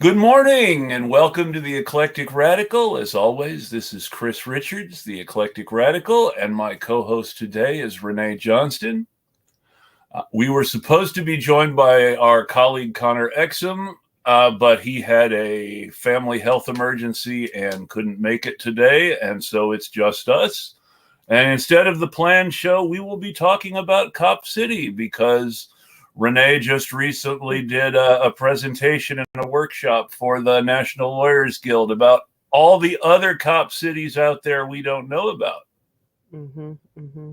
Good morning and welcome to the Eclectic Radical. As always, this is Chris Richards, the Eclectic Radical, and my co host today is Renee Johnson. We were supposed to be joined by our colleague Connor Exum, but he had a family health emergency and couldn't make it today, and so it's just us. And instead of the planned show, we will be talking about Cop City because Renee just recently did a presentation and a workshop for the National Lawyers Guild about all the other cop cities out there we don't know about. Mm-hmm, mm-hmm.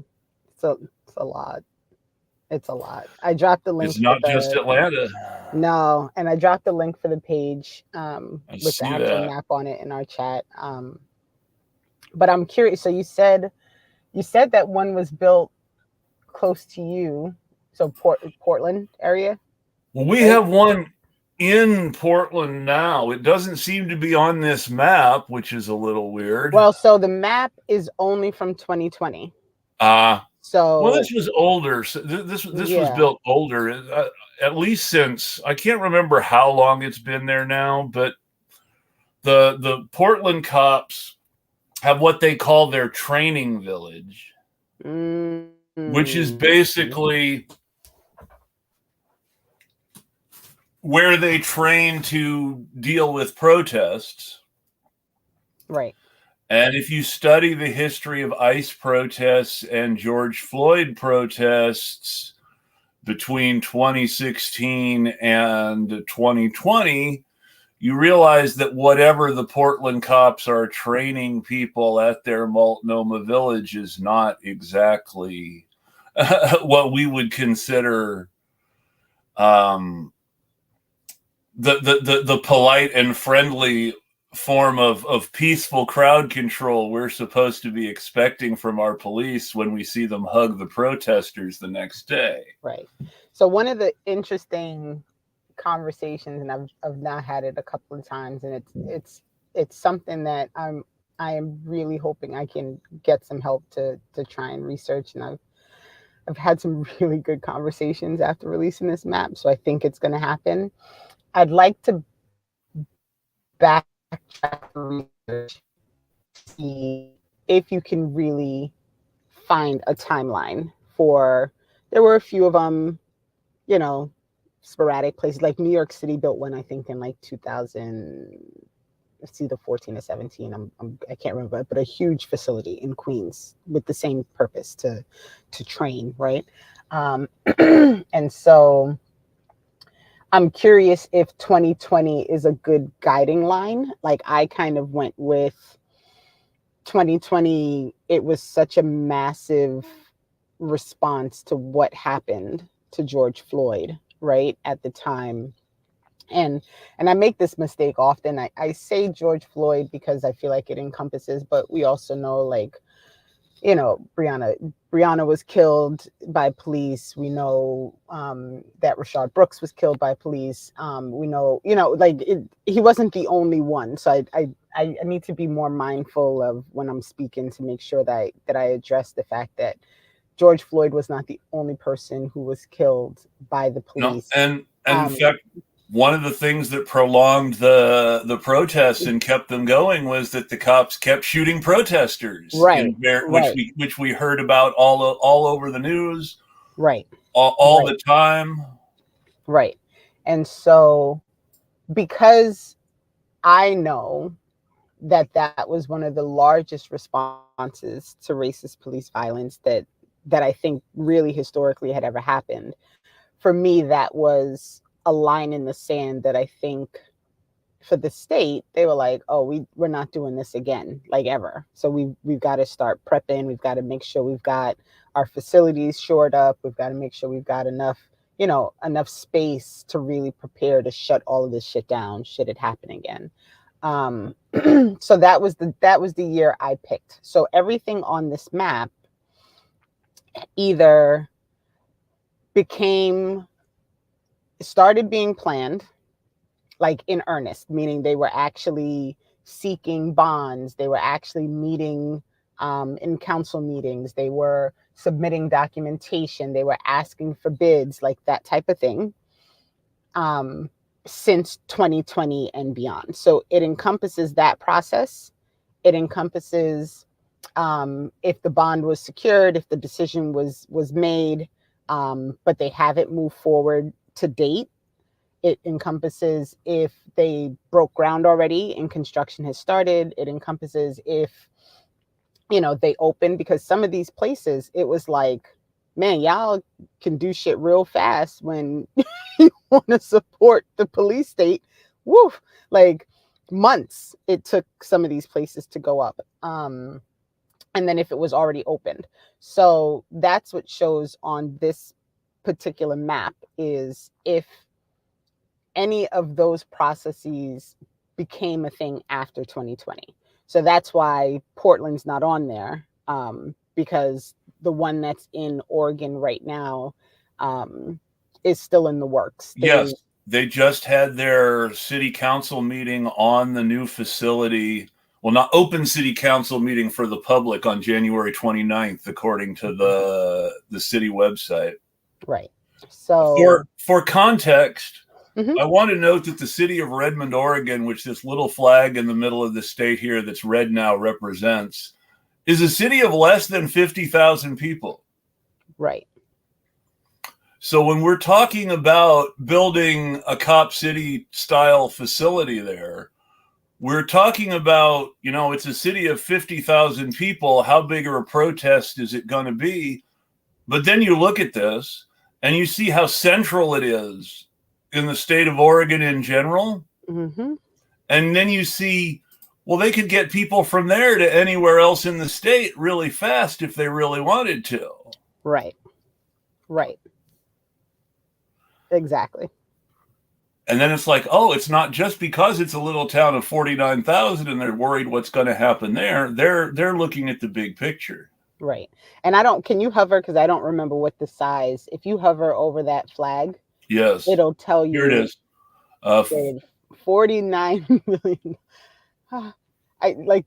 So it's a lot. It's a lot. I dropped the link It's for not just the Atlanta. no, and I dropped the link for the page I with the see actual that. map on it in our chat. But I'm curious. So you said that one was built close to you, so Portland area, Well, we right? have one in Portland now. It doesn't seem to be on this map, which is a little weird. Well, so the map is only from 2020. Uh, well, this So was older. So this was yeah, built older, at least since I can't remember how long it's been there now. But the Portland cops have what they call their training village, which is mm, basically where they train to deal with protests. right. And if you study the history of ICE protests and George Floyd protests between 2016 and 2020, you realize that whatever the Portland cops are training people at their Multnomah Village is not exactly what we would consider um, the polite and friendly form of peaceful crowd control we're supposed to be expecting from our police when we see them hug the protesters the next day. Right. So one of the interesting conversations, and I've now had it a couple of times, and it's something that I am really hoping I can get some help to try and research, and I've had some really good conversations after releasing this map, so I think it's going to happen. I'd like to backtrack research to see if you can really find a timeline for. There were a few of them, you know, sporadic places like New York City built one, I think, in like 2000. It's either 14 or 17. I can't remember, but a huge facility in Queens with the same purpose to train, right? Um, and so I'm curious if 2020 is a good guiding line. Like I kind of went with 2020. It was such a massive response to what happened to George Floyd, right, at the time. And I make this mistake often. I say George Floyd because I feel like it encompasses, but we also know, like, Brianna was killed by police. We know that Rashard Brooks was killed by police. We know, like he wasn't the only one. So I need to be more mindful of when I'm speaking to make sure that I address the fact that George Floyd was not the only person who was killed by the No, police. and in Um, fact, one of the things that prolonged the protests and kept them going was that the cops kept shooting protesters right, in there, right, which we heard about all over the news right, all right, the time. right. And so because I know that was one of the largest responses to racist police violence that I think really historically had ever happened. For me, that was a line in the sand that I think for the state, they were like, "Oh, we're not doing this again, like ever." So we've got to start prepping. We've got to make sure we've got our facilities shored up. We've got to make sure we've got enough space to really prepare to shut all of this shit down should it happen again. Um, so that was the year I picked. So everything on this map either became started being planned, like in earnest, meaning they were actually seeking bonds, they were actually meeting in council meetings, they were submitting documentation, they were asking for bids, like that type of thing. Um, since 2020 and beyond. So it encompasses that process. It encompasses if the bond was secured, if the decision was made, but they haven't moved forward to date. It encompasses if they broke ground already and construction has started. It encompasses if, they open, because some of these places, it was like, man, y'all can do shit real fast when you want to support the police state. Woo, like months it took some of these places to go up. And then if it was already opened. So that's what shows on this particular map, is if any of those processes became a thing after 2020. So that's why Portland's not on there, because the one that's in Oregon right now is still in the works. Yes, they just had their city council meeting on the new facility. Well, not open city council meeting for the public on January 29th, according to the city website. Right. So for context, I want to note that the city of Redmond, Oregon, which this little flag in the middle of the state here that's red now represents, is a city of less than 50,000 people. Right. So when we're talking about building a Cop City style facility there, we're talking about, it's a city of 50,000 people. How big of a protest is it going to be? But then you look at this and you see how central it is in the state of Oregon in general. Mm-hmm. And then you see, well, they could get people from there to anywhere else in the state really fast if they really wanted to. Right. Right. Exactly. And then it's like, oh, it's not just because it's a little town of 49,000 and they're worried what's going to happen there. They're looking at the big picture. Right. And can you hover? Because I don't remember what the size. If you hover over that flag, yes, it'll tell you. Here it is. 49 million.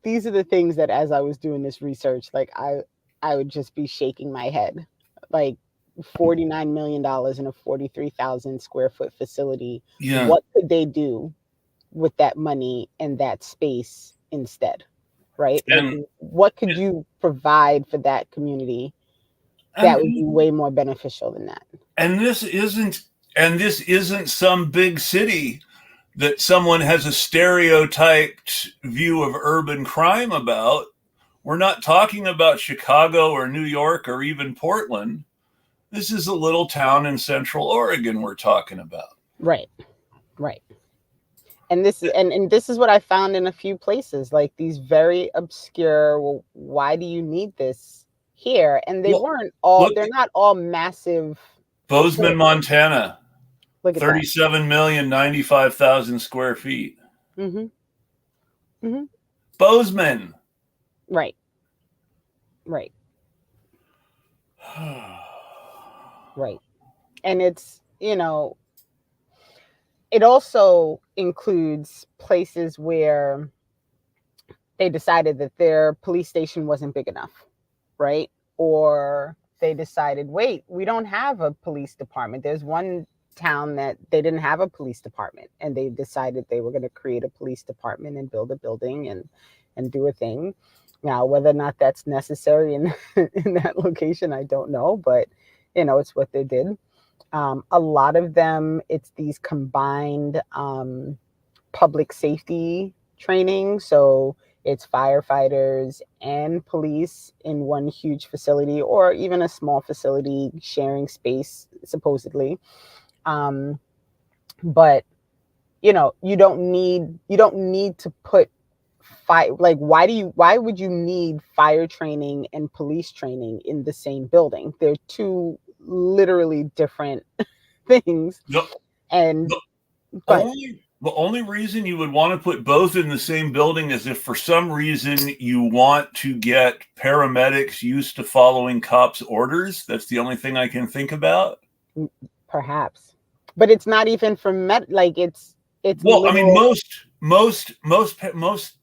These are the things that, as I was doing this research, I would just be shaking my head. Like, $49 million in a 43,000 square foot facility. Yeah. What could they do with that money and that space instead? Right. And what could you provide for that community that would be way more beneficial than that? And this isn't some big city that someone has a stereotyped view of urban crime about. We're not talking about Chicago or New York or even Portland. This is a little town in Central Oregon we're talking about. Right. Right. And this is what I found in a few places, like these very obscure, well, why do you need this here? And they weren't all, they're not all massive. Bozeman, Montana, look at 37,095,000 square feet. Mm-hmm. Mm-hmm. Bozeman. Right. Right. Right. And it's, it also includes places where they decided that their police station wasn't big enough, right? Or they decided, wait, we don't have a police department. There's one town that they didn't have a police department, and they decided they were going to create a police department and build a building and do a thing. Now, whether or not that's necessary in that location, I don't know, but it's what they did. A lot of them, it's these combined public safety training. So it's firefighters and police in one huge facility, or even a small facility sharing space, supposedly. But you don't need to put why would you need fire training and police training in the same building? They're two literally different things. Yep. And the only reason you would want to put both in the same building is if for some reason you want to get paramedics used to following cops' orders. That's the only thing I can think about. Perhaps, but it's not even for it's well, I mean, most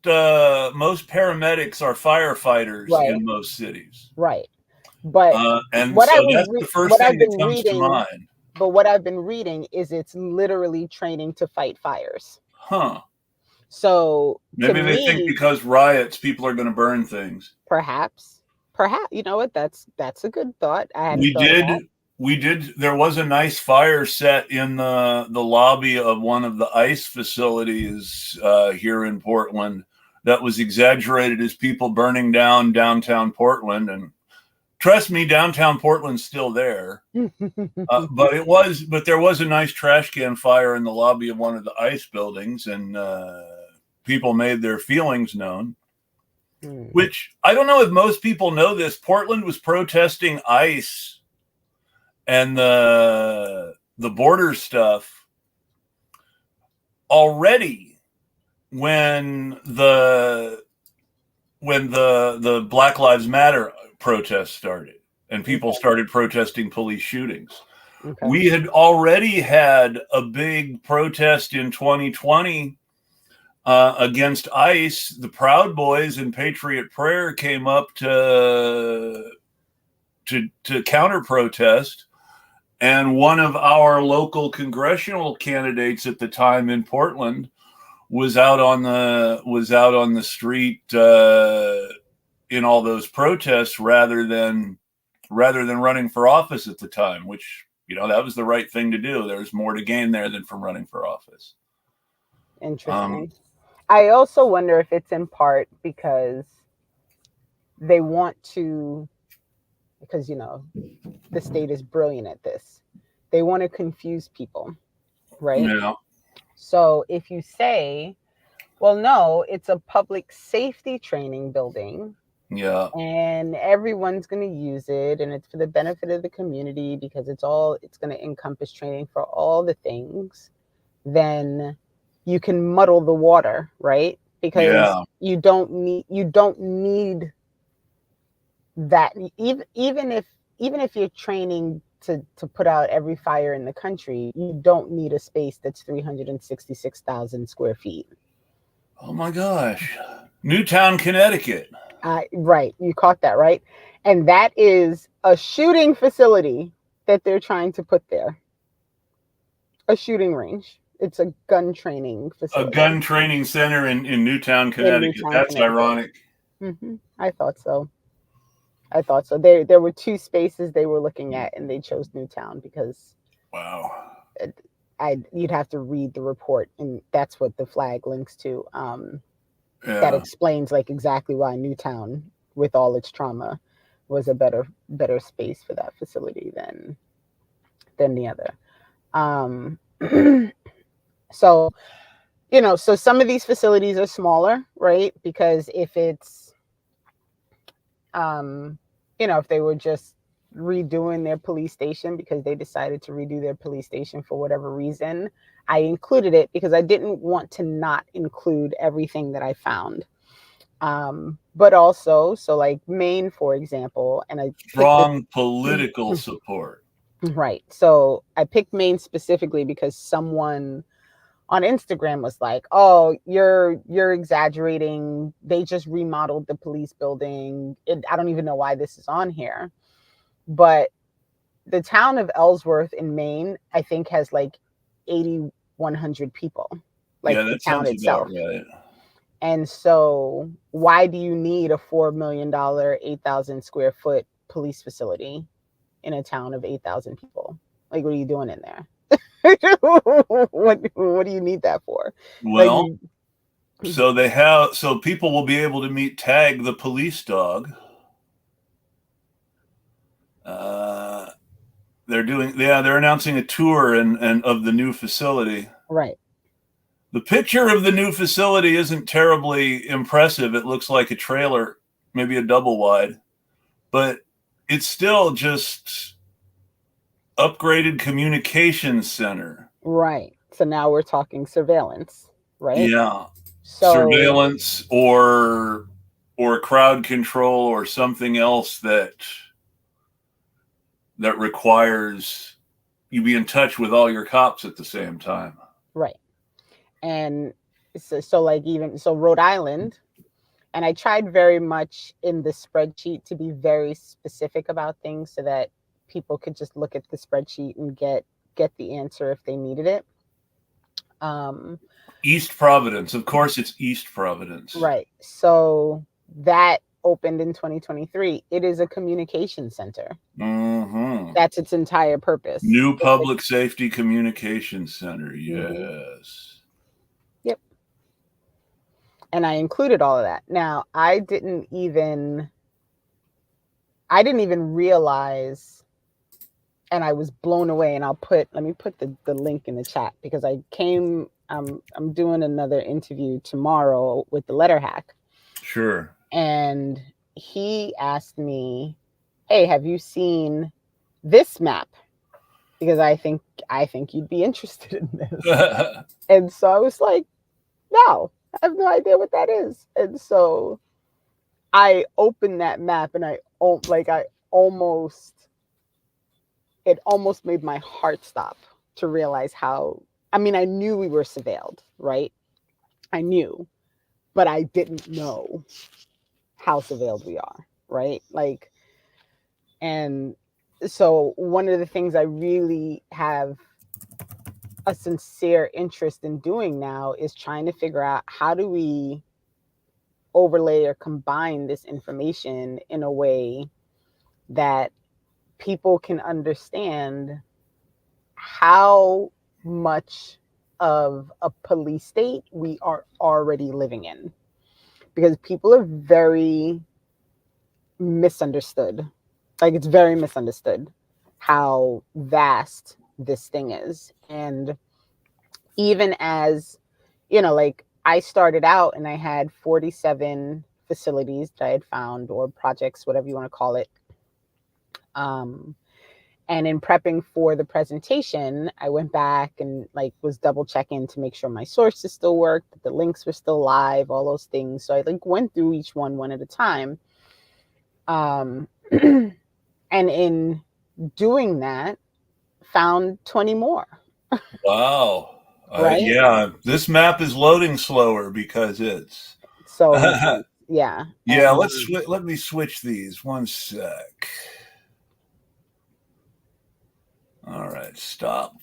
paramedics are firefighters, right, in most cities, right? But and what so that's the first thing that comes to mind. but what I've been reading is it's literally training to fight fires. Huh. So to Maybe they think me, because riots, people are going to burn things. perhaps, you know what? That's a good thought. I hadn't We thought of did. that. We did. There was a nice fire set in the lobby of one of the ICE facilities here in Portland that was exaggerated as people burning down downtown Portland. And trust me, downtown Portland's still there. But there was a nice trash can fire in the lobby of one of the ICE buildings, and people made their feelings known. Which I don't know if most people know this. Portland was protesting ICE and the border stuff already when the Black Lives Matter protests started and people started protesting police shootings. Okay. We had already had a big protest in 2020 against ICE. The Proud Boys and Patriot Prayer came up to counter protest. And one of our local congressional candidates at the time in Portland was out on the street in all those protests rather than running for office at the time, which, that was the right thing to do. There's more to gain there than from running for office. Interesting. I also wonder if it's in part because they want to, because the state is brilliant at this. They want to confuse people, right? Yeah. So if you say, well, no, it's a public safety training building. Yeah. And everyone's going to use it, and it's for the benefit of the community because it's going to encompass training for all the things, then you can muddle the water, right? Because you don't need that. Even if you're training to put out every fire in the country, you don't need a space that's 366,000 square feet. Oh my gosh. Newtown, Connecticut. Right. You caught that, right? And that is a shooting facility that they're trying to put there. A shooting range. It's a gun training facility. A gun training center in Newtown, Connecticut. That's Connecticut. Ironic. Mm-hmm. I thought so. There were two spaces they were looking at, and they chose Newtown because wow. You'd have to read the report, and that's what the flag links to. That explains exactly why Newtown, with all its trauma, was a better space for that facility than the other. So some of these facilities are smaller, right? Because if it's if they were just redoing their police station because they decided to redo their police station for whatever reason, I included it because I didn't want to not include everything that I found. But also, so Maine, for example, and I strong political support. Right. So I picked Maine specifically because someone on Instagram was like, "Oh, you're exaggerating. They just remodeled the police building. I don't even know why this is on here." But the town of Ellsworth in Maine, I think, has 8,100 people. The town itself. Right. And so why do you need a $4 million, 8,000 square foot police facility in a town of 8,000 people? What are you doing in there? What do you need that for? Well, so people will be able to meet Tag the police dog. They're announcing a tour and of the new facility. Right. The picture of the new facility isn't terribly impressive. It looks like a trailer, maybe a double wide, but it's still just upgraded communications center. Right. So now we're talking surveillance, right? Yeah. Surveillance or crowd control or something else that requires you be in touch with all your cops at the same time. Right. And so Rhode Island, and I tried very much in the spreadsheet to be very specific about things so that people could just look at the spreadsheet and get get the answer if they needed it. East Providence. Of course, it's East Providence. Right. So that opened in 2023. It is a communication center. Mm-hmm. That's its entire purpose. New Public Safety Communication Center. Yes. Mm-hmm. Yep. And I included all of that. Now, I didn't even realize, and I was blown away. And let me put the link in the chat, because I'm doing another interview tomorrow with the Letter Hack. Sure. And he asked me, hey, have you seen this map? Because I think you'd be interested in this. And so I was like, no, I have no idea what that is. And so I opened that map, and it almost made my heart stop to realize how, I mean, I knew we were surveilled, right? I knew, but I didn't know how surveilled we are, right? Like, and so one of the things I really have a sincere interest in doing now is trying to figure out, how do we overlay or combine this information in a way that people can understand how much of a police state we are already living in. Because people are very misunderstood. Like, it's very misunderstood how vast this thing is. And even as, like, I started out and I had 47 facilities that I had found, or projects, whatever you want to call it. And in prepping for the presentation, I went back and was double checking to make sure my sources still worked, that the links were still live, all those things. So I went through each one at a time. And in doing that, found 20 more. Wow. Right? Yeah, this map is loading slower because it's so yeah. Yeah, let me switch these. One sec. All right, stop.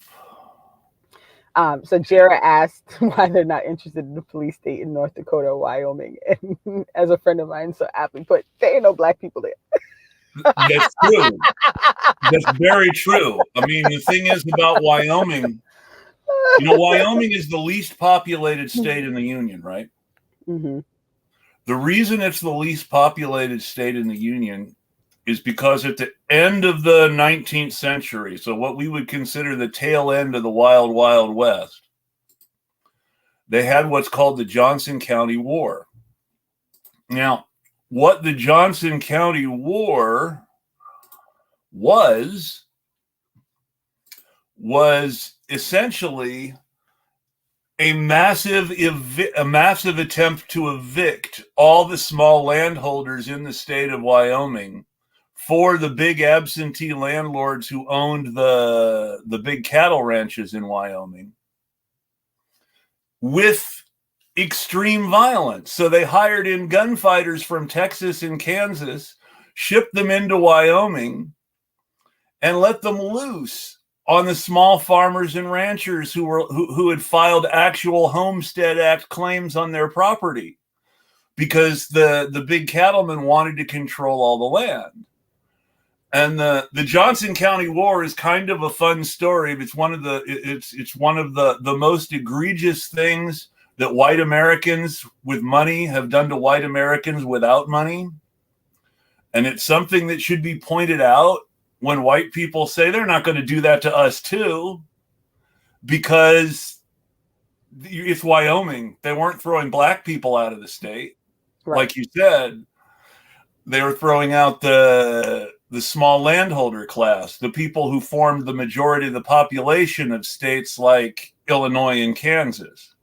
So Jara asked why they're not interested in the police state in North Dakota or Wyoming. And as a friend of mine so aptly put, there ain't no black people there. That's true. That's very true. I mean, the thing is about Wyoming, Wyoming is the least populated state in the union, right? Mm-hmm. The reason it's the least populated state in the union is because at the end of the 19th century, so what we would consider the tail end of the Wild, Wild West, they had what's called the Johnson County War. Now, what the Johnson County War was essentially a massive attempt to evict all the small landholders in the state of Wyoming for the big absentee landlords who owned the big cattle ranches in Wyoming with extreme violence. So they hired in gunfighters from Texas and Kansas, shipped them into Wyoming, and let them loose on the small farmers and ranchers who had filed actual Homestead Act claims on their property, because the big cattlemen wanted to control all the land. And the Johnson County War is kind of a fun story. It's one of the most egregious things that white Americans with money have done to white Americans without money. And it's something that should be pointed out when white people say they're not going to do that to us too, because it's Wyoming. They weren't throwing black people out of the state. Right. Like you said, they were throwing out the small landholder class, the people who formed the majority of the population of states like Illinois and Kansas.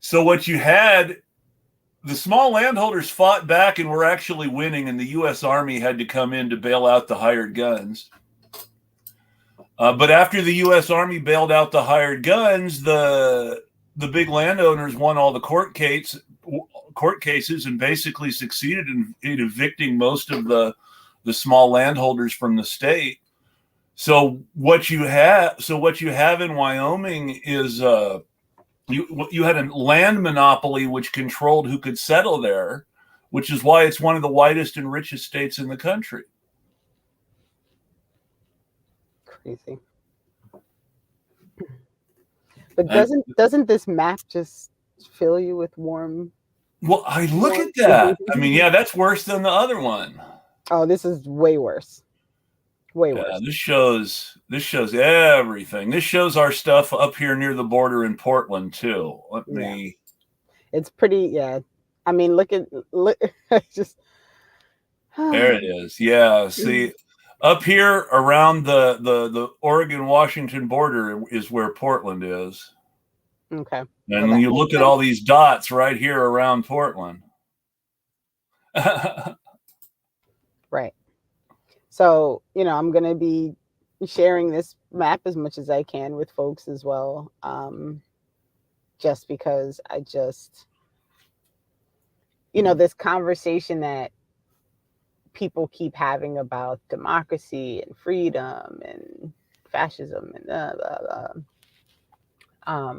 So what you had, the small landholders fought back and were actually winning, and the U.S. Army had to come in to bail out the hired guns. But after the U.S. Army bailed out the hired guns, the big landowners won all the court cases and basically succeeded in evicting most of the small landholders from the state. So what you have in Wyoming is you had a land monopoly which controlled who could settle there, which is why it's one of the whitest and richest states in the country. Crazy. But doesn't this map just fill you with warm? Well, I look at that. I mean, yeah, that's worse than the other one. Oh, this is way worse. Way worse. This shows everything. This shows our stuff up here near the border in Portland too. Let me. It's pretty. Yeah. I mean, look. Just. There it is. Yeah. See, up here around the Oregon-Washington border is where Portland is. Okay. And when you look at all these dots right here around Portland. Right. So, I'm going to be sharing this map as much as I can with folks as well. Just because this conversation that people keep having about democracy and freedom and fascism and blah, blah, blah.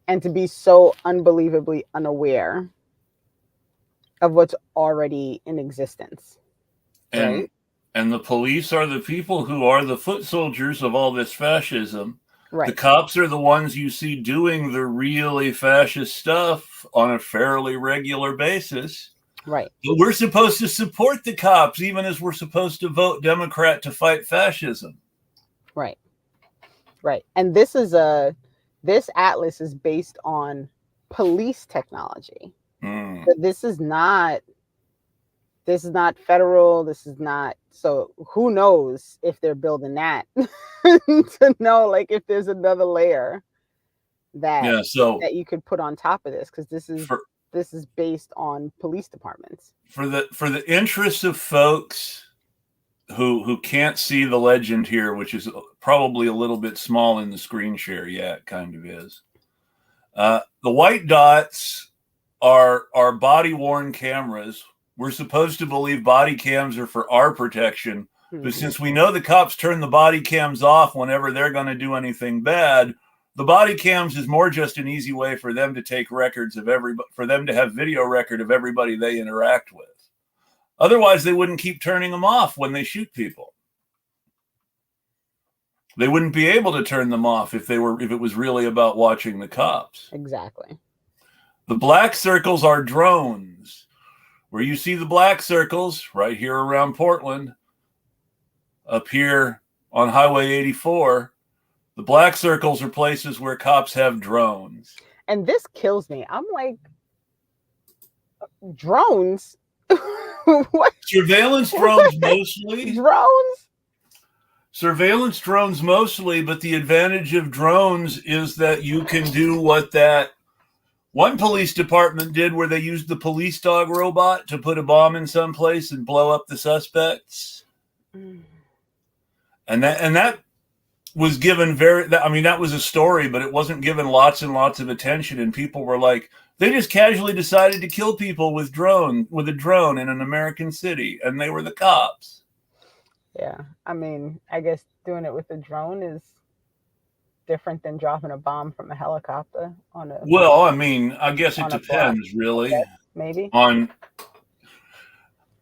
And to be so unbelievably unaware of what's already in existence. Right? And the police are the people who are the foot soldiers of all this fascism. Right. The cops are the ones you see doing the really fascist stuff on a fairly regular basis. Right. But we're supposed to support the cops, even as we're supposed to vote Democrat to fight fascism. Right. Right. And this atlas is based on police technology. So this is not federal. This is not. So who knows if they're building that to know, like, if there's another layer that you could put on top of this, because this is based on police departments. For the interest of folks who can't see the legend here, which is probably a little bit small in the screen share. Yeah, it kind of is. The white dots are body worn cameras. We're supposed to believe body cams are for our protection, but since we know the cops turn the body cams off whenever they're going to do anything bad, the body cams is more just an easy way for them to take records of for them to have video record of everybody they interact with. Otherwise, they wouldn't keep turning them off when they shoot people. They wouldn't be able to turn them off if it was really about watching the cops. Exactly. The black circles are drones. Where you see the black circles right here around Portland, up here on Highway 84, the black circles are places where cops have drones. And this kills me. I'm like, drones? What? Surveillance drones mostly. Drones? Surveillance drones mostly, but the advantage of drones is that you can do what that one police department did, where they used the police dog robot to put a bomb in some place and blow up the suspects. And that was given that was a story, but it wasn't given lots and lots of attention. And people were like, they just casually decided to kill people with a drone in an American city. And they were the cops. Yeah. I mean, I guess doing it with a drone is different than dropping a bomb from a helicopter on a. Well, I mean, I guess it depends, really. Maybe.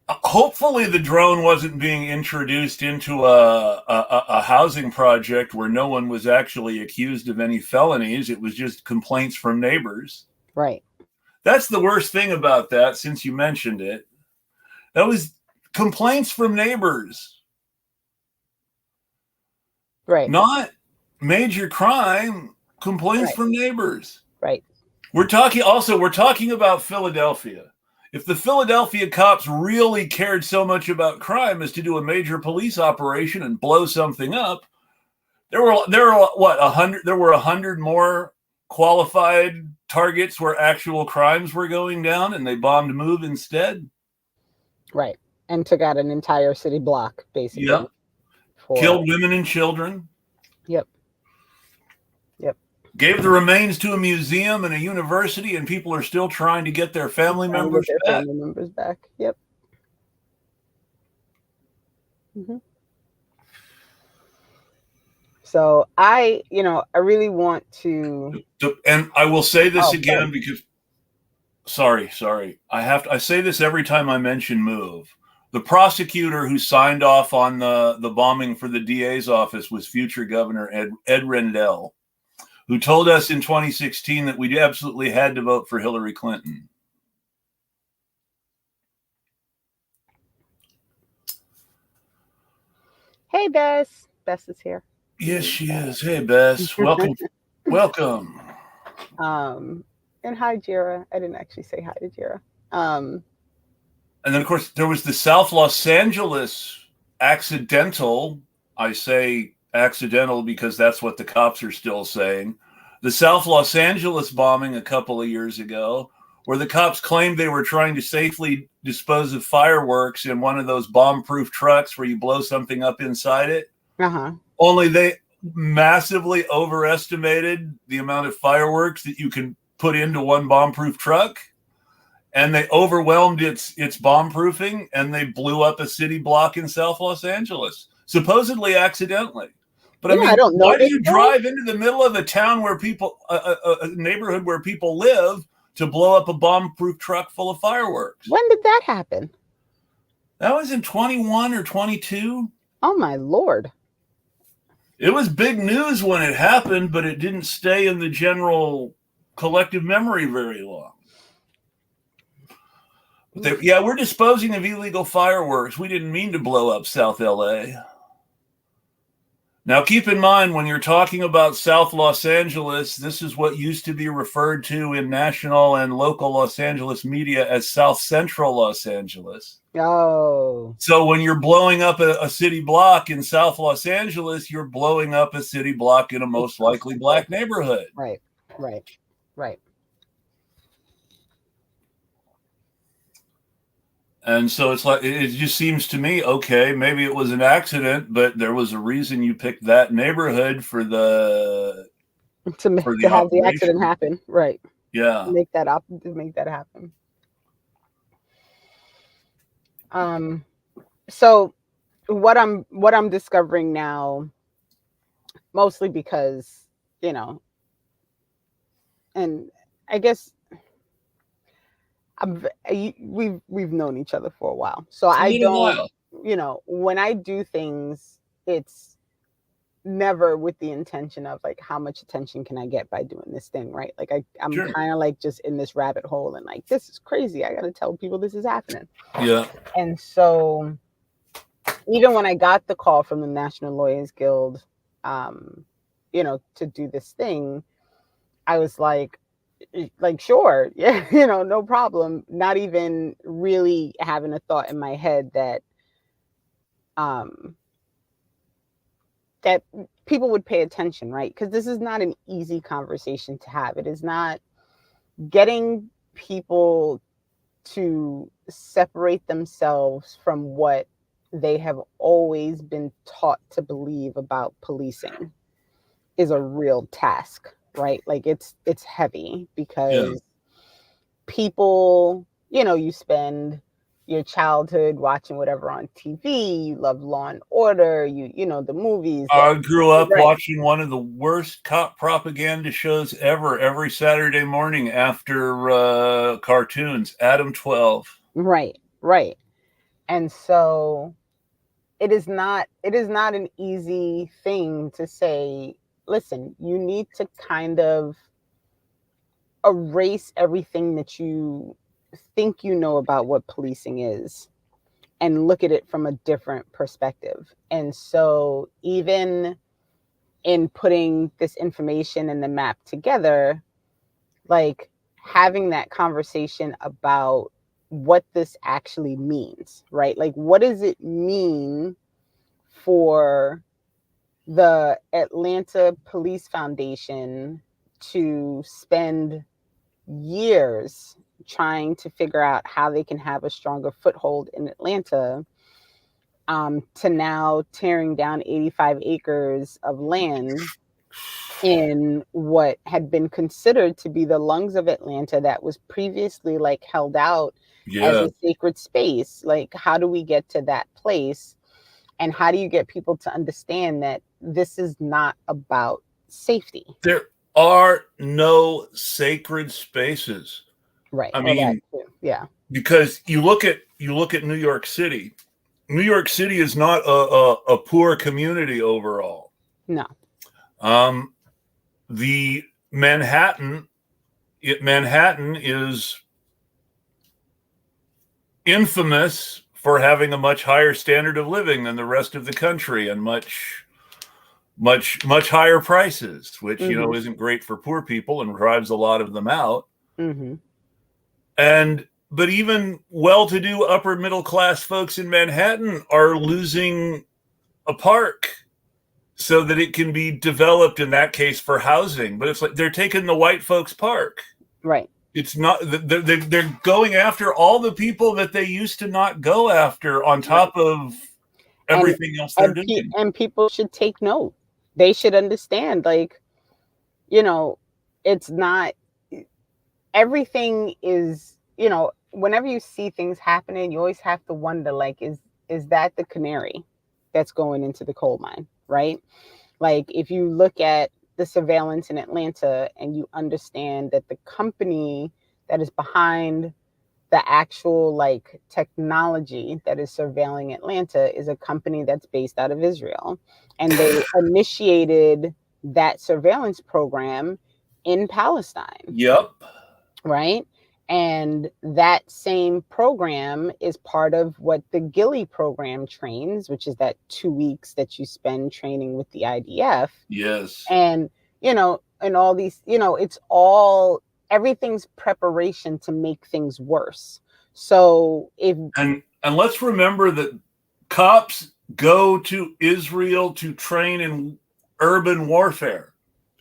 Hopefully the drone wasn't being introduced into a housing project where no one was actually accused of any felonies. It was just complaints from neighbors. Right. That's the worst thing about that, since you mentioned it. That was complaints from neighbors. Right. Not major crime, complaints from neighbors. Right. We're talking about Philadelphia. If the Philadelphia cops really cared so much about crime as to do a major police operation and blow something up, there were 100 more qualified targets where actual crimes were going down, and they bombed Move instead. Right. And took out an entire city block, basically. Yep. Killed women and children. Yep. Gave the remains to a museum and a university, and people are still trying to get their family members back. Yep. Mm-hmm. so I really want to. And I will say this Oh, again sorry. because sorry. I say this every time I mention move. The prosecutor who signed off on the bombing for the DA's office was future Governor Ed Rendell, who told us in 2016 that we absolutely had to vote for Hillary Clinton. Hey, Bess. Bess is here. Yes, she is. Hey, Bess. Welcome. Welcome. And hi, Jira. I didn't actually say hi to Jira. And then, of course, there was the South Los Angeles accidental. I say accidental because that's what the cops are still saying. The South Los Angeles bombing a couple of years ago, where the cops claimed they were trying to safely dispose of fireworks in one of those bomb-proof trucks where you blow something up inside it. Only they massively overestimated the amount of fireworks that you can put into one bomb-proof truck. And they overwhelmed its bomb-proofing, and they blew up a city block in South Los Angeles, supposedly accidentally. But I mean, I don't know. why do you drive into the middle of a town where people, a neighborhood where people live, to blow up a bomb-proof truck full of fireworks? When did that happen? That was in 21 or 22. Oh my Lord. It was big news when it happened, but it didn't stay in the general collective memory very long. We're disposing of illegal fireworks. We didn't mean to blow up South LA. Now, keep in mind, when you're talking about South Los Angeles, this is what used to be referred to in national and local Los Angeles media as South Central Los Angeles. Oh. So when you're blowing up a city block in South Los Angeles, you're blowing up a city block in a most likely black neighborhood. Right. And so it's like, it just seems to me, okay, maybe it was an accident, but there was a reason you picked that neighborhood for the to have the accident happen, right? Yeah, to make that happen. So what I'm discovering now, mostly because and I guess we've known each other for a while, so I don't, when I do things, it's never with the intention of like, how much attention can I get by doing this thing, right? Like I'm Sure. kind of like just in this rabbit hole and like, this is crazy, I gotta tell people this is happening. Yeah. And so even when I got the call from the National Lawyers Guild, to do this thing, I was like, sure, yeah, no problem. Not even really having a thought in my head that that people would pay attention, right? Because this is not an easy conversation to have. It is not getting people to separate themselves from what they have always been taught to believe about policing is a real task, right? Like it's heavy because people, you spend your childhood watching whatever on TV. You love Law and Order. The movies. I grew up watching one of the worst cop propaganda shows ever every Saturday morning after cartoons, Adam 12. Right. And so it is not an easy thing to say, listen, you need to kind of erase everything that you think you know about what policing is and look at it from a different perspective. And so even in putting this information and the map together, like having that conversation about what this actually means, right? Like, what does it mean for the Atlanta Police Foundation to spend years trying to figure out how they can have a stronger foothold in Atlanta, to now tearing down 85 acres of land in what had been considered to be the lungs of Atlanta that was previously like held out as a sacred space? Like, how do we get to that place? And how do you get people to understand that this is not about safety. There are no sacred spaces. Right. I Well, that mean, too. Yeah. because you look at New York City. New York City is not a poor community overall. No. The Manhattan is infamous for having a much higher standard of living than the rest of the country, and much higher prices, which isn't great for poor people and drives a lot of them out. But even well-to-do upper middle class folks in Manhattan are losing a park so that it can be developed, in that case, for housing. But it's like they're taking the white folks' park. Right. It's not, they're going after all the people that they used to not go after, on top of everything else they're doing. And people should take note. They should understand, like, it's not, everything is, whenever you see things happening, you always have to wonder, like, is that the canary that's going into the coal mine, right? Like, if you look at the surveillance in Atlanta and you understand that the company that is behind the actual, like, technology that is surveilling Atlanta is a company that's based out of Israel. And they initiated that surveillance program in Palestine. Yep. Right? And that same program is part of what the Gilly program trains, which is that 2 weeks that you spend training with the IDF. Yes. And, and all these, it's all, everything's preparation to make things worse. So and let's remember that cops go to Israel to train in urban warfare.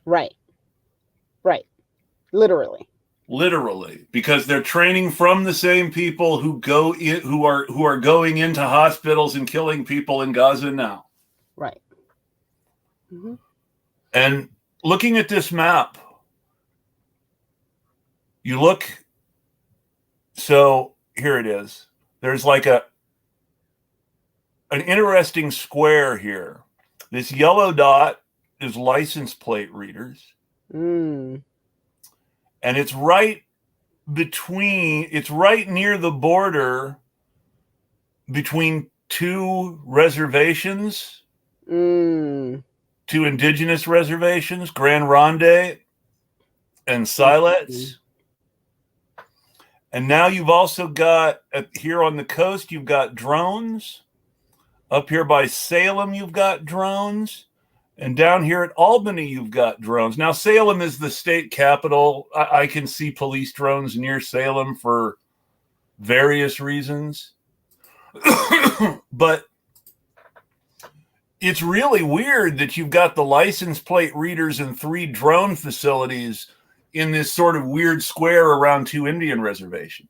Right. Right. Literally, because they're training from the same people who are going into hospitals and killing people in Gaza now. Right. And looking at this map, you look, so here it is. There's like an interesting square here. This yellow dot is license plate readers. And it's right near the border between two reservations, two indigenous reservations, Grand Ronde and Siletz. And now you've also got, here on the coast, you've got drones. Up here by Salem, you've got drones. And down here at Albany, you've got drones. Now, Salem is the state capital. I can see police drones near Salem for various reasons. But it's really weird that you've got the license plate readers and 3 drone facilities in this sort of weird square around 2 Indian reservations.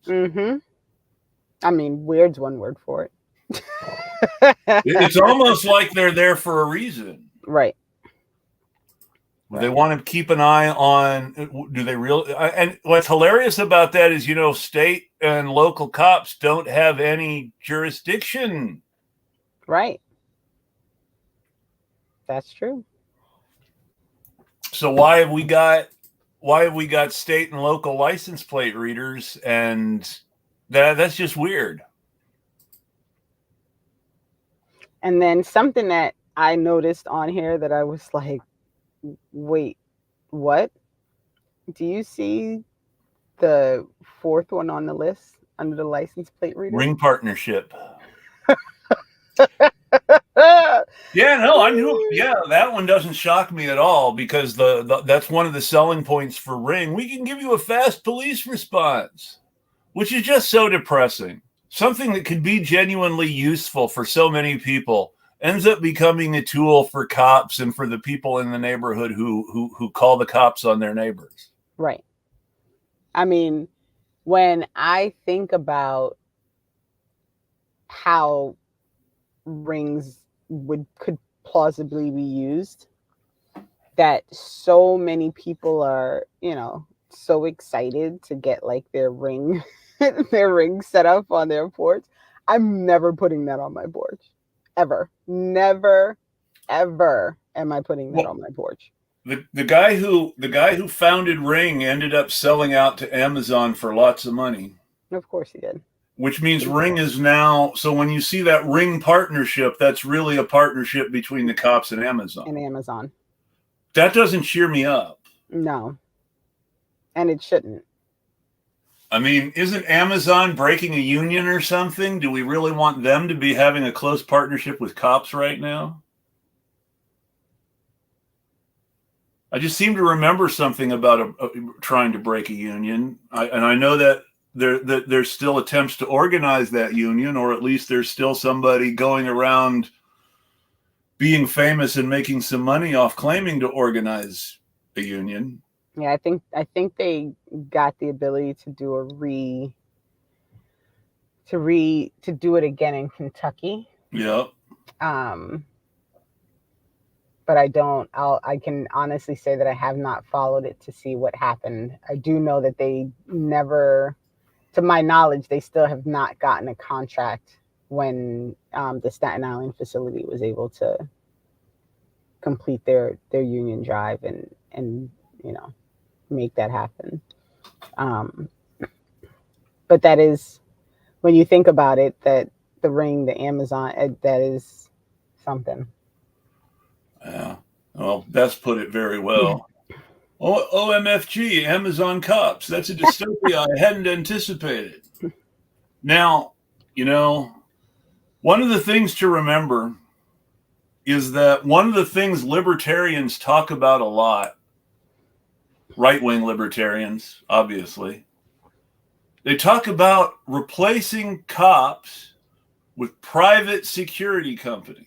I mean, weird's one word for it. It's almost like they're there for a reason. Right. They want to keep an eye on, do they really? And what's hilarious about that is, state and local cops don't have any jurisdiction. Right. That's true. So why have we got state and local license plate readers? And that's just weird. And then something that I noticed on here that I was like, wait, what? Do you see the 4th one on the list under the license plate reader? Ring partnership. Yeah, no, I knew. Yeah, that one doesn't shock me at all, because that's one of the selling points for Ring. We can give you a fast police response, which is just so depressing. Something that could be genuinely useful for so many people ends up becoming a tool for cops and for the people in the neighborhood who call the cops on their neighbors. Right. I mean, when I think about how rings could plausibly be used, that so many people are, so excited to get like their ring set up on their porch. I'm never putting that on my porch. Ever. Never, ever. am I putting that on my porch? The guy who founded Ring ended up selling out to Amazon for lots of money. Of course he did. Which means Ring is now, so when you see that Ring partnership, that's really a partnership between the cops and Amazon. That doesn't cheer me up. No. And it shouldn't. I mean, isn't Amazon breaking a union or something? Do we really want them to be having a close partnership with cops right now? I just seem to remember something about trying to break a union. And I know that there's still attempts to organize that union, or at least there's still somebody going around being famous and making some money off claiming to organize a union. Yeah, I think they got the ability to do to do it again in Kentucky. Yeah. But I can honestly say that I have not followed it to see what happened. I do know that they never, to my knowledge, they still have not gotten a contract when the Staten Island facility was able to complete their union drive and make that happen. But that is, when you think about it, that the Ring, the Amazon, that is something. Yeah. Well, that's put it very well. OMFG, Amazon cops. That's a dystopia I hadn't anticipated. Now, one of the things to remember is that one of the things libertarians talk about a lot, right-wing libertarians, obviously, they talk about replacing cops with private security companies.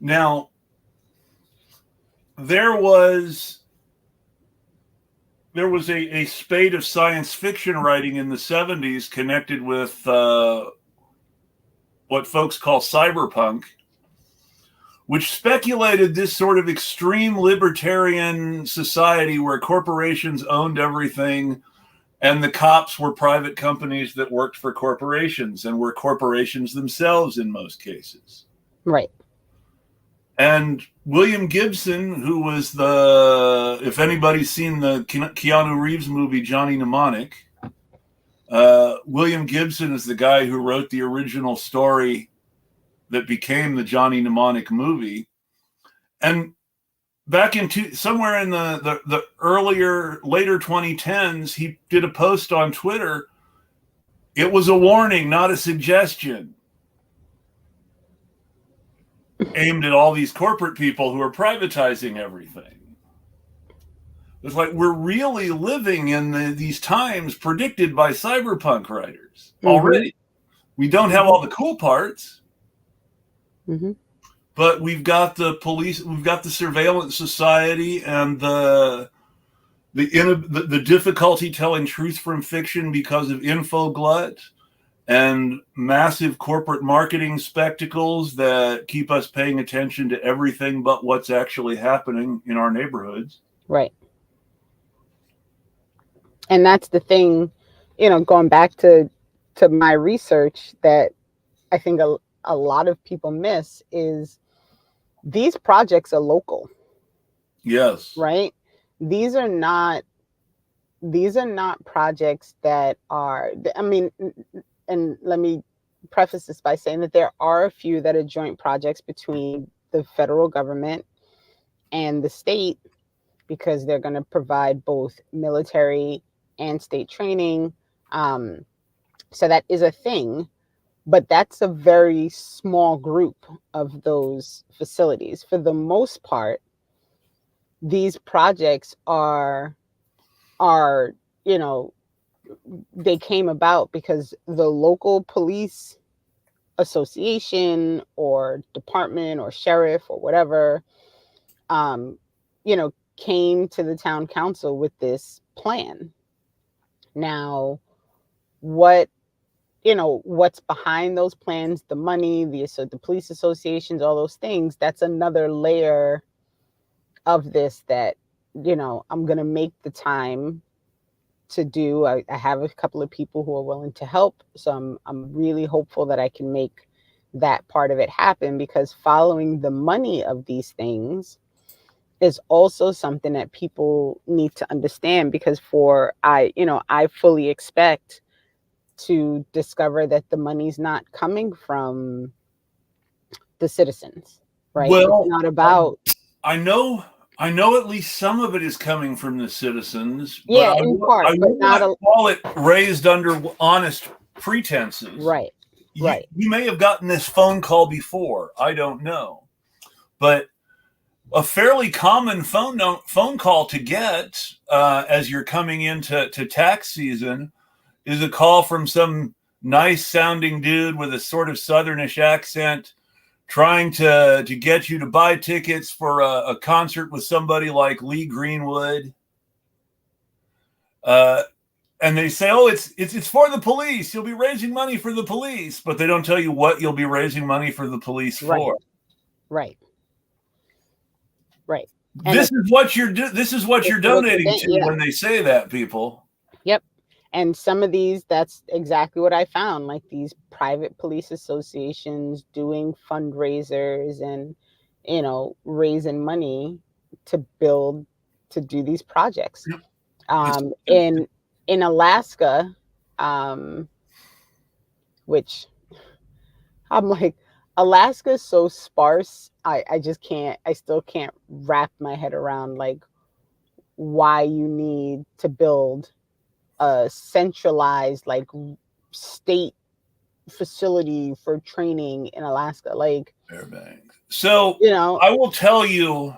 Now, there was a spate of science fiction writing in the 70s connected with what folks call cyberpunk, which speculated this sort of extreme libertarian society where corporations owned everything and the cops were private companies that worked for corporations and were corporations themselves in most cases. Right. And William Gibson, who was if anybody's seen the Keanu Reeves movie, Johnny Mnemonic, William Gibson is the guy who wrote the original story that became the Johnny Mnemonic movie. And back in somewhere in the later 2010s, he did a post on Twitter. It was a warning, not a suggestion, aimed at all these corporate people who are privatizing everything. It's like we're really living in these times predicted by cyberpunk writers already. We don't have all the cool parts, but we've got the police, we've got the surveillance society, and the difficulty telling truth from fiction because of info glut and massive corporate marketing spectacles that keep us paying attention to everything but what's actually happening in our neighborhoods. Right. And that's the thing, going back to my research, that I think a lot of people miss is these projects are local. Yes. Right? These are not projects that are, and let me preface this by saying that there are a few that are joint projects between the federal government and the state, because they're going to provide both military and state training. So that is a thing, but that's a very small group of those facilities. For the most part, these projects are they came about because the local police association or department or sheriff or whatever, came to the town council with this plan. Now, what's behind those plans, the money, the police associations, all those things, that's another layer of this that, I'm going to make the time to do. I have a couple of people who are willing to help. So I'm really hopeful that I can make that part of it happen, because following the money of these things is also something that people need to understand, because I fully expect to discover that the money's not coming from the citizens, right? It's Well, not about. I know at least some of it is coming from the citizens, but Yeah, in part, I but would not not a. call it raised under honest pretenses. Right, You, right, you may have gotten this phone call before. I don't know. But a fairly common phone call to get as you're coming into tax season is a call from some nice sounding dude with a sort of southernish accent trying to get you to buy tickets for a concert with somebody like Lee Greenwood. And they say, "Oh, it's for the police. You'll be raising money for the police," but they don't tell you what you'll be raising money for the police right, for. right, right. And This is what you're donating to yeah. when they say that, people. Yep. And some of these, that's exactly what I found, like these private police associations doing fundraisers and, raising money to build, to do these projects. It's, In Alaska, um, which I'm like, Alaska is so sparse. I just can't, I still can't wrap my head around like why you need to build a centralized like state facility for training in Alaska. Like, Fairbanks. So I will tell you,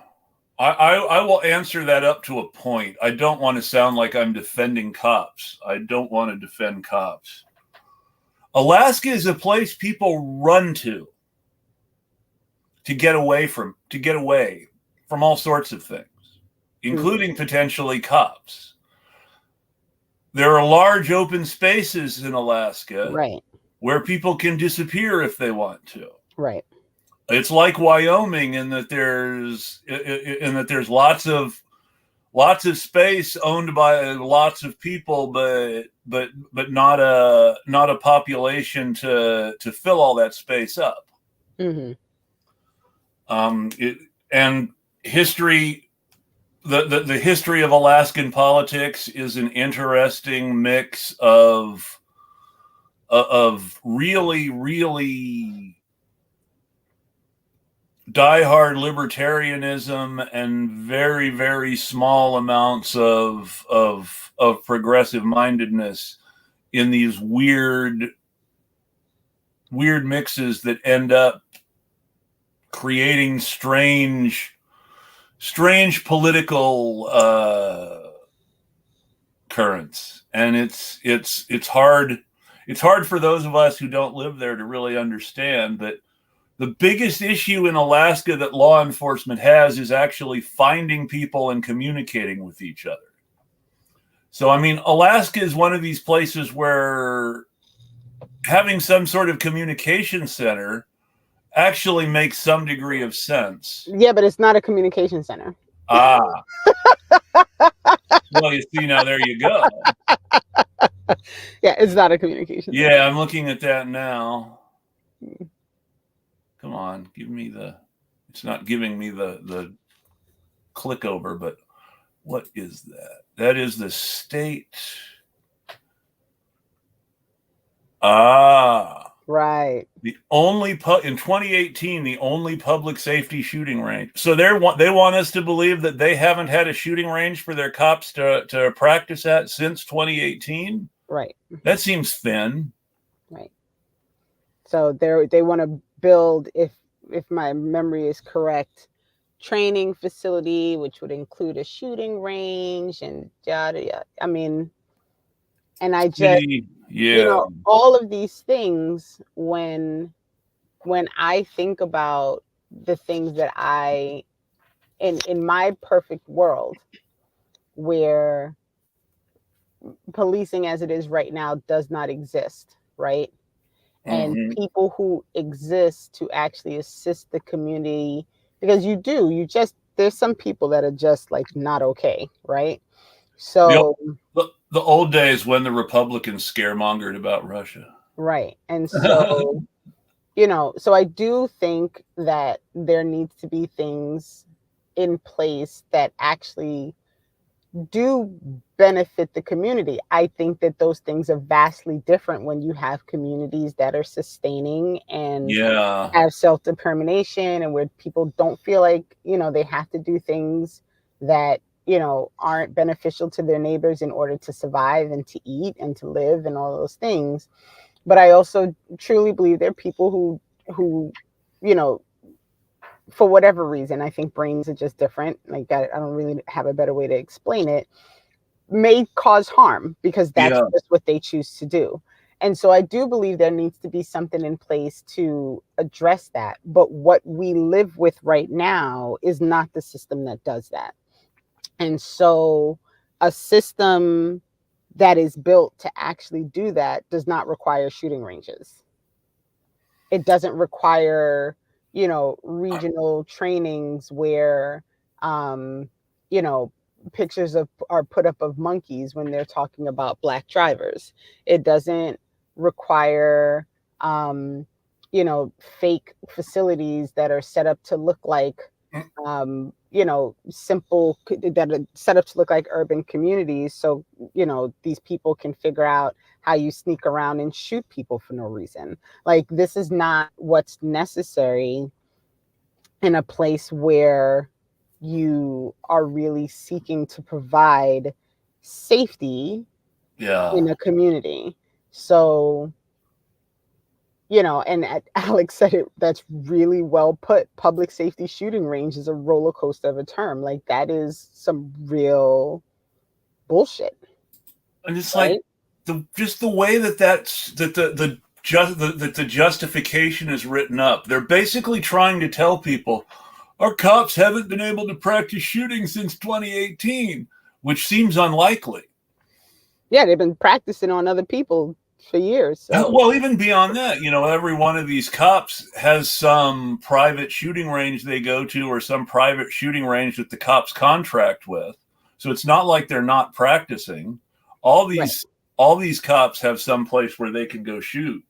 I will answer that up to a point. I don't want to sound like I'm defending cops. I don't want to defend cops. Alaska is a place people run to get away from all sorts of things, including potentially cops. There are large open spaces in Alaska, right, where people can disappear if they want to. right. It's like Wyoming in that there's lots of space owned by lots of people, but not a population to fill all that space up. Mm-hmm. And history, the history of Alaskan politics is an interesting mix of really, really diehard libertarianism and very, very small amounts of progressive mindedness in these weird mixes that end up creating strange political currents. And it's hard for those of us who don't live there to really understand that the biggest issue in Alaska that law enforcement has is actually finding people and communicating with each other. So, I mean, Alaska is one of these places where having some sort of communication center actually makes some degree of sense. Yeah, but it's not a communication center. Ah. Well, you see, now there you go. Yeah, it's not a communication center. Yeah, I'm looking at that now. Come on, give me it's not giving me the click over, but what is that? That is the state. Right. The only in 2018, the only public safety shooting range. So they want us to believe that they haven't had a shooting range for their cops to practice at since 2018. Right. That seems thin. Right. So they want to build, if my memory is correct, training facility, which would include a shooting range and yada yada. I mean, and I just, all of these things, when I think about the things that in my perfect world, where policing as it is right now does not exist, right? And people who exist to actually assist the community, because there's some people that are just like not okay, right? So the old days when the Republicans scaremongered about Russia. Right. And so So I do think that there needs to be things in place that actually do benefit the community. I think that those things are vastly different when you have communities that are sustaining and Yeah. have self-determination, and where people don't feel like, they have to do things that, aren't beneficial to their neighbors in order to survive and to eat and to live and all those things. But I also truly believe there are people who, you know, for whatever reason, I think brains are just different. Like I don't really have a better way to explain it, may cause harm because that's Yeah. just what they choose to do. And so I do believe there needs to be something in place to address that. But what we live with right now is not the system that does that. And so a system that is built to actually do that does not require shooting ranges. It doesn't require, regional trainings where, um, you know, pictures are put up of monkeys when they're talking about black drivers. It doesn't require, um, fake facilities that are set up to look like, simple, that are set up to look like urban communities. So, these people can figure out how you sneak around and shoot people for no reason. Like, this is not what's necessary in a place where you are really seeking to provide safety Yeah. in a community. So, and Alex said it, that's really well put. Public safety shooting range is a roller coaster of a term. Like, that is some real bullshit, And it's like right? the way that the justification is written up. They're basically trying to tell people our cops haven't been able to practice shooting since 2018, which seems unlikely. Yeah, they've been practicing on other people for years. So, Well, even beyond that, every one of these cops has some private shooting range they go to or some private shooting range that the cops contract with. So it's not like they're not practicing. All right, these all these cops have some place where they can go shoot.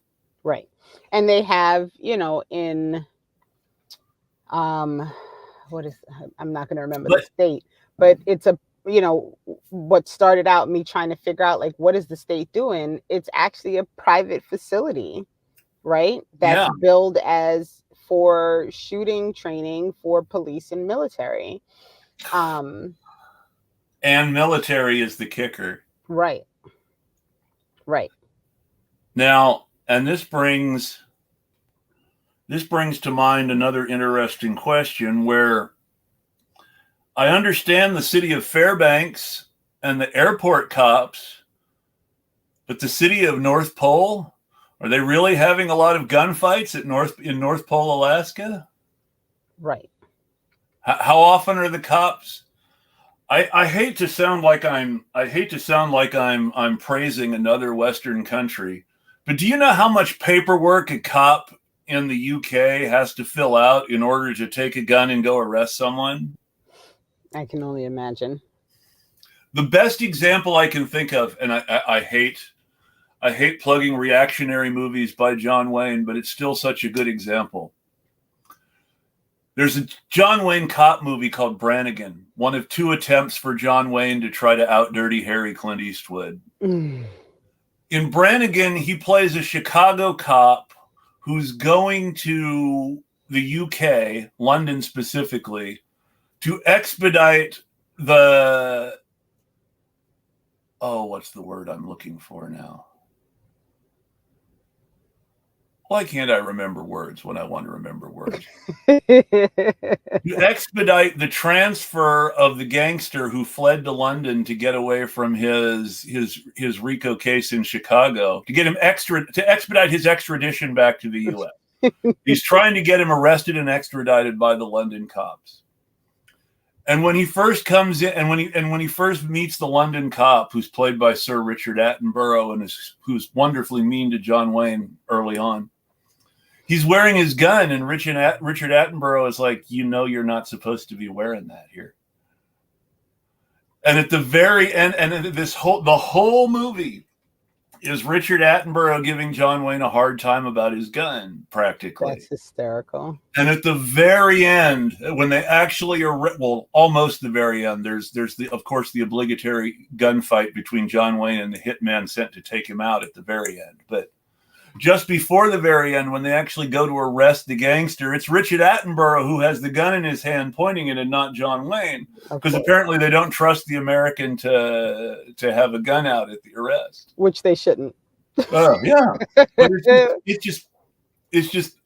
right. And they have, in um what is, I'm not going to remember the But state, but it's a, what started out me trying to figure out, like, what is the state doing? It's actually a private facility, right? That's yeah, billed as for shooting training for police and military. Um, and military is the kicker. right, right, Now, and this brings to mind another interesting question where I understand the city of Fairbanks and the airport cops, but the city of North Pole, are they really having a lot of gunfights in North Pole, Alaska? right. How often are the cops? I hate to sound like I'm praising another Western country, but do you know how much paperwork a cop in the UK has to fill out in order to take a gun and go arrest someone? I can only imagine. The best example I can think of, and I hate plugging reactionary movies by John Wayne, but it's still such a good example. There's a John Wayne cop movie called Brannigan, one of two attempts for John Wayne to try to outdirty Harry Clint Eastwood. Mm. In Brannigan, he plays a Chicago cop who's going to the UK, London specifically, to expedite what's the word I'm looking for now? Why can't I remember words when I want to remember words? To expedite the transfer of the gangster who fled to London to get away from his RICO case in Chicago, to expedite his extradition back to the U.S. He's trying to get him arrested and extradited by the London cops. And when he first comes in, and when he first meets the London cop, who's played by Sir Richard Attenborough, and who's wonderfully mean to John Wayne early on, he's wearing his gun, and Richard Attenborough is like, you're not supposed to be wearing that here. And at the very end, and the whole movie is Richard Attenborough giving John Wayne a hard time about his gun, practically. That's hysterical. And at the very end, when they actually are, well, almost the very end, there's of course, the obligatory gunfight between John Wayne and the hitman sent to take him out at the very end. But just before the very end, when they actually go to arrest the gangster, it's Richard Attenborough who has the gun in his hand pointing it and not John Wayne, because apparently they don't trust the American to have a gun out at the arrest. Which they shouldn't. Oh, yeah. But it's just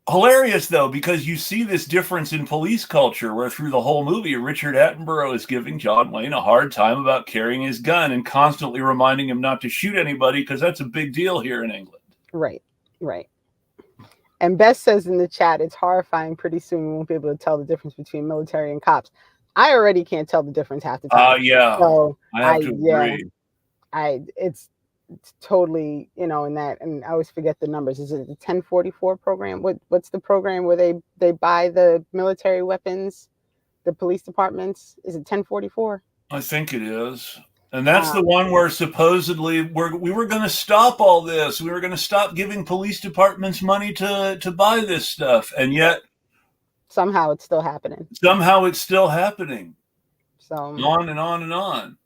hilarious, though, because you see this difference in police culture where through the whole movie, Richard Attenborough is giving John Wayne a hard time about carrying his gun and constantly reminding him not to shoot anybody because that's a big deal here in England. Right. And Beth says in the chat, it's horrifying. Pretty soon we won't be able to tell the difference between military and cops. I already can't tell the difference half the time. Yeah. So I have to agree. It's totally, in that, and I always forget the numbers. Is it the 1044 program? What's the program where they buy the military weapons, the police departments? Is it 1044? I think it is. And that's the one where supposedly we were going to stop all this. We were going to stop giving police departments money to buy this stuff. And yet somehow it's still happening. So on and on and on.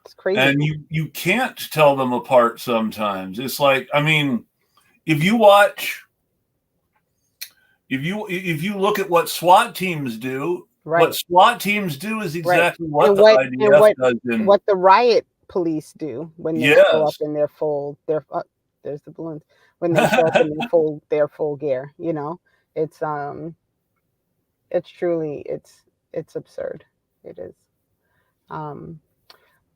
It's crazy. And you can't tell them apart sometimes. It's like, I mean, if you look at what SWAT teams do, right. What SWAT teams do is exactly what the IDF does. What the riot police do when they show up in their there's the balloons. When they show up in their full gear, it's truly, it's absurd. It is.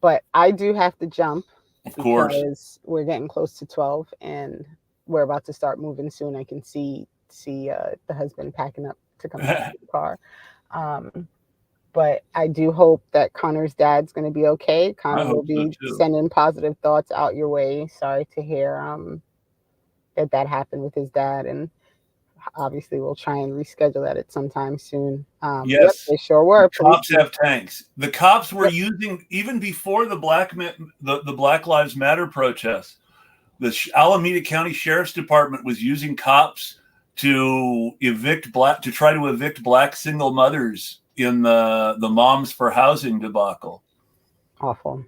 But I do have to jump. Of course. Because we're getting close to 12 and we're about to start moving soon. I can see the husband packing up to come back to the car. But I do hope that Connor's dad's going to be okay. Connor will be sending positive thoughts out your way. Sorry to hear that happened with his dad, and obviously we'll try and reschedule that at some time soon. Yes, yep, they sure were. The cops have tanks. The cops were using, even before the Black Lives Matter protests, the Alameda County Sheriff's Department was using cops to try to evict black single mothers in the Moms for Housing debacle. Awful.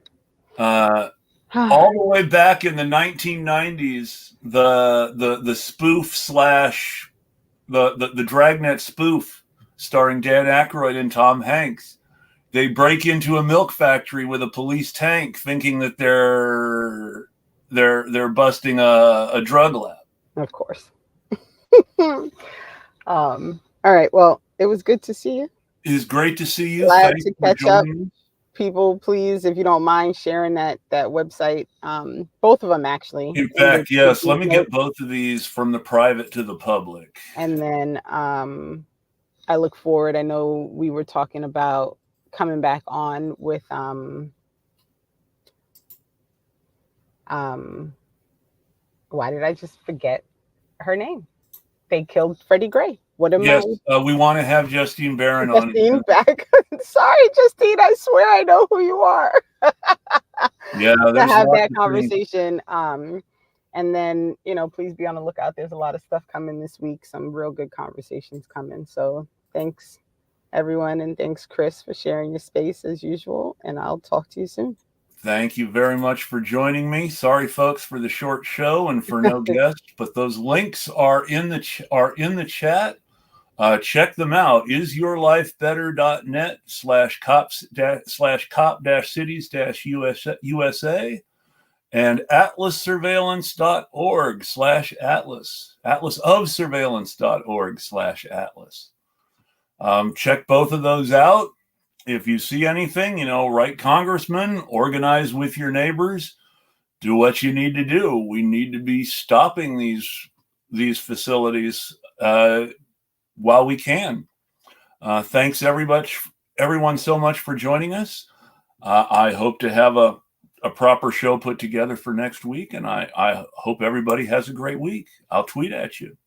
All the way back in the 1990s, the spoof slash the Dragnet spoof starring Dan Aykroyd and Tom Hanks. They break into a milk factory with a police tank, thinking that they're busting a drug lab. Of course. All right. Well, it was good to see you. It is great to see you. Glad to catch up. People, please, if you don't mind sharing that website, both of them actually. In fact, yes. Let me get both of these from the private to the public. And then I look forward. I know we were talking about coming back on with why did I just forget her name? They killed Freddie Gray. What am I? We want to have Justine Barron on. Justine back. Sorry, Justine. I swear I know who you are. Yeah, to have that conversation. And then, please be on the lookout. There's a lot of stuff coming this week. Some real good conversations coming. So thanks, everyone. And thanks, Chris, for sharing your space as usual. And I'll talk to you soon. Thank you very much for joining me. Sorry, folks, for the short show and for no guests, but those links are in the chat. Check them out. isyourlifebetter.net/cop-cities-USA and atlassurveillance.org/atlas, atlasofsurveillance.org/atlas. Check both of those out. If you see anything, write Congressman, organize with your neighbors, do what you need to do. We need to be stopping these facilities while we can. Thanks everyone so much for joining us. I hope to have a proper show put together for next week, and I hope everybody has a great week. I'll tweet at you.